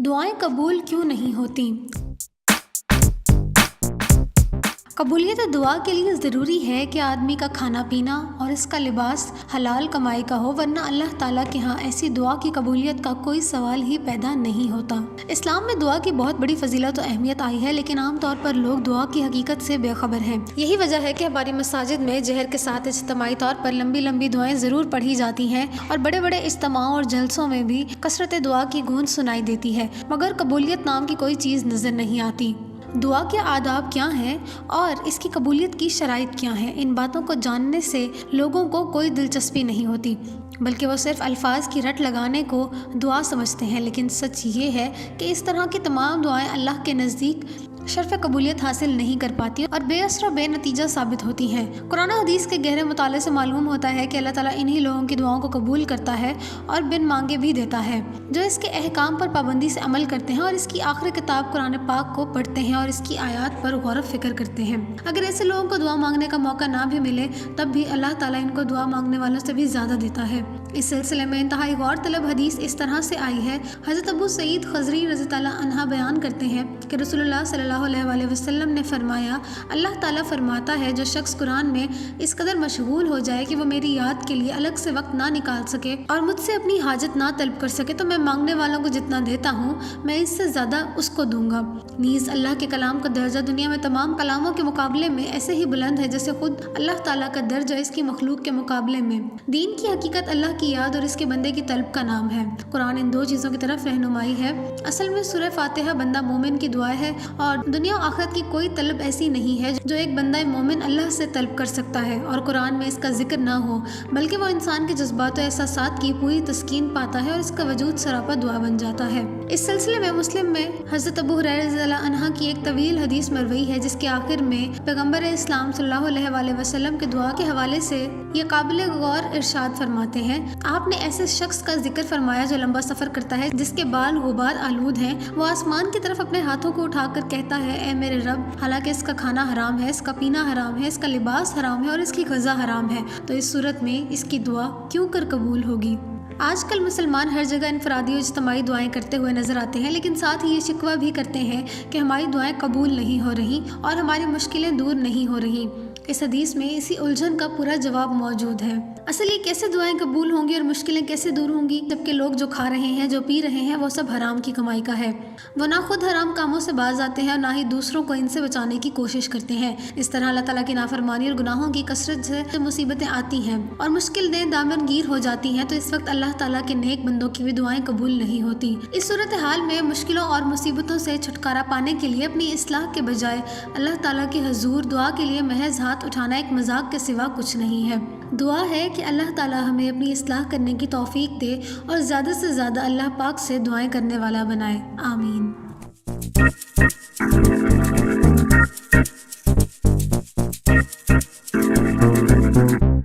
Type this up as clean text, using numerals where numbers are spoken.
دعائیں قبول کیوں نہیں ہوتی؟ قبولیت دعا کے لیے ضروری ہے کہ آدمی کا کھانا پینا اور اس کا لباس حلال کمائی کا ہو، ورنہ اللہ تعالیٰ کے ہاں ایسی دعا کی قبولیت کا کوئی سوال ہی پیدا نہیں ہوتا۔ اسلام میں دعا کی بہت بڑی فضیلت و اہمیت آئی ہے، لیکن عام طور پر لوگ دعا کی حقیقت سے بے خبر ہیں۔ یہی وجہ ہے کہ ہماری مساجد میں جہر کے ساتھ اجتماعی طور پر لمبی لمبی دعائیں ضرور پڑھی جاتی ہیں، اور بڑے بڑے اجتماعوں اور جلسوں میں بھی کثرت دعا کی گونج سنائی دیتی ہے، مگر قبولیت نام کی کوئی چیز نظر نہیں آتی۔ دعا کے آداب کیا ہیں اور اس کی قبولیت کی شرائط کیا ہیں، ان باتوں کو جاننے سے لوگوں کو کوئی دلچسپی نہیں ہوتی، بلکہ وہ صرف الفاظ کی رٹ لگانے کو دعا سمجھتے ہیں۔ لیکن سچ یہ ہے کہ اس طرح کی تمام دعائیں اللہ کے نزدیک شرف قبولیت حاصل نہیں کر پاتی اور بے اثر و بے نتیجہ ثابت ہوتی ہیں۔ قرآن و حدیث کے گہرے مطالعے سے معلوم ہوتا ہے کہ اللہ تعالیٰ انہی لوگوں کی دعاؤں کو قبول کرتا ہے اور بن مانگے بھی دیتا ہے، جو اس کے احکام پر پابندی سے عمل کرتے ہیں اور اس کی آخری کتاب قرآن پاک کو پڑھتے ہیں اور اس کی آیات پر غور و فکر کرتے ہیں۔ اگر ایسے لوگوں کو دعا مانگنے کا موقع نہ بھی ملے، تب بھی اللہ تعالیٰ ان کو دعا مانگنے والوں سے بھی زیادہ دیتا ہے۔ اس سلسلے میں انتہائی غور طلب حدیث اس طرح سے آئی ہے۔ حضرت ابو سعید خضری رضی اللہ عنہ بیان کرتے ہیں کہ رسول اللہ صلی اللہ علیہ وسلم نے فرمایا، اللہ تعالیٰ فرماتا ہے جو شخص قرآن میں اس قدر مشغول ہو جائے کہ وہ میری یاد کے لیے الگ سے وقت نہ نکال سکے اور مجھ سے اپنی حاجت نہ طلب کر سکے، تو میں مانگنے والوں کو جتنا دیتا ہوں میں اس سے زیادہ اس کو دوں گا۔ نیز اللہ کے کلام کا درجہ دنیا میں تمام کلاموں کے مقابلے میں ایسے ہی بلند ہے جیسے خود اللہ تعالیٰ کا درجہ اس کی مخلوق کے مقابلے میں۔ دین کی حقیقت اللہ کی یاد اور اس کے بندے کی طلب کا نام ہے۔ قرآن ان دو چیزوں کی طرف رہنمائی ہے۔ اصل میں سورہ فاتحہ بندہ مومن کی دعا ہے، اور دنیا و آخرت کی کوئی طلب ایسی نہیں ہے جو ایک بندہ مومن اللہ سے طلب کر سکتا ہے اور قرآن میں اس کا ذکر نہ ہو، بلکہ وہ انسان کے جذبات و احساسات کی پوری تسکین پاتا ہے اور اس کا وجود سراپا دعا بن جاتا ہے۔ اس سلسلے میں مسلم میں حضرت ابو ہریرہ رضی اللہ عنہ کی ایک طویل حدیث مروی ہے، جس کے آخر میں پیغمبر اسلام صلی اللہ علیہ وسلم کے دعا کے حوالے سے یہ قابل غور ارشاد فرماتے ہیں، آپ نے ایسے شخص کا ذکر فرمایا جو لمبا سفر کرتا ہے، جس کے بال غبار آلود ہیں، وہ آسمان کی طرف اپنے ہاتھوں کو اٹھا کر کہتا ہے، اے میرے رب، حالانکہ اس کا کھانا حرام ہے، اس کا پینا حرام ہے، اس کا لباس حرام ہے اور اس کی غذا حرام ہے، تو اس صورت میں اس کی دعا کیوں کر قبول ہوگی؟ آج کل مسلمان ہر جگہ انفرادی و اجتماعی دعائیں کرتے ہوئے نظر آتے ہیں، لیکن ساتھ ہی یہ شکوہ بھی کرتے ہیں کہ ہماری دعائیں قبول نہیں ہو رہی اور ہماری مشکلیں دور نہیں ہو رہی۔ اس حدیث میں اسی الجھن کا پورا جواب موجود ہے۔ اصل یہ کیسے دعائیں قبول ہوں گی اور مشکلیں کیسے دور ہوں گی، جبکہ لوگ جو کھا رہے ہیں، جو پی رہے ہیں، وہ سب حرام کی کمائی کا ہے۔ وہ نہ خود حرام کاموں سے باز آتے ہیں اور نہ ہی دوسروں کو ان سے بچانے کی کوشش کرتے ہیں۔ اس طرح اللہ تعالیٰ کی نافرمانی اور گناہوں کی کثرت سے مصیبتیں آتی ہیں اور مشکلیں دامنگیر ہو جاتی ہیں، تو اس وقت اللہ تعالیٰ کے نیک بندوں کی بھی دعائیں قبول نہیں ہوتی۔ اس صورتحال میں مشکلوں اور مصیبتوں سے چھٹکارا پانے کے لیے اپنی اصلاح کے بجائے اللہ تعالیٰ کے حضور دعا کے لیے محض ہاتھ اٹھانا ایک مذاق کے سوا کچھ نہیں ہے۔ دعا ہے کہ اللہ تعالیٰ ہمیں اپنی اصلاح کرنے کی توفیق دے اور زیادہ سے زیادہ اللہ پاک سے دعائیں کرنے والا بنائے۔ آمین۔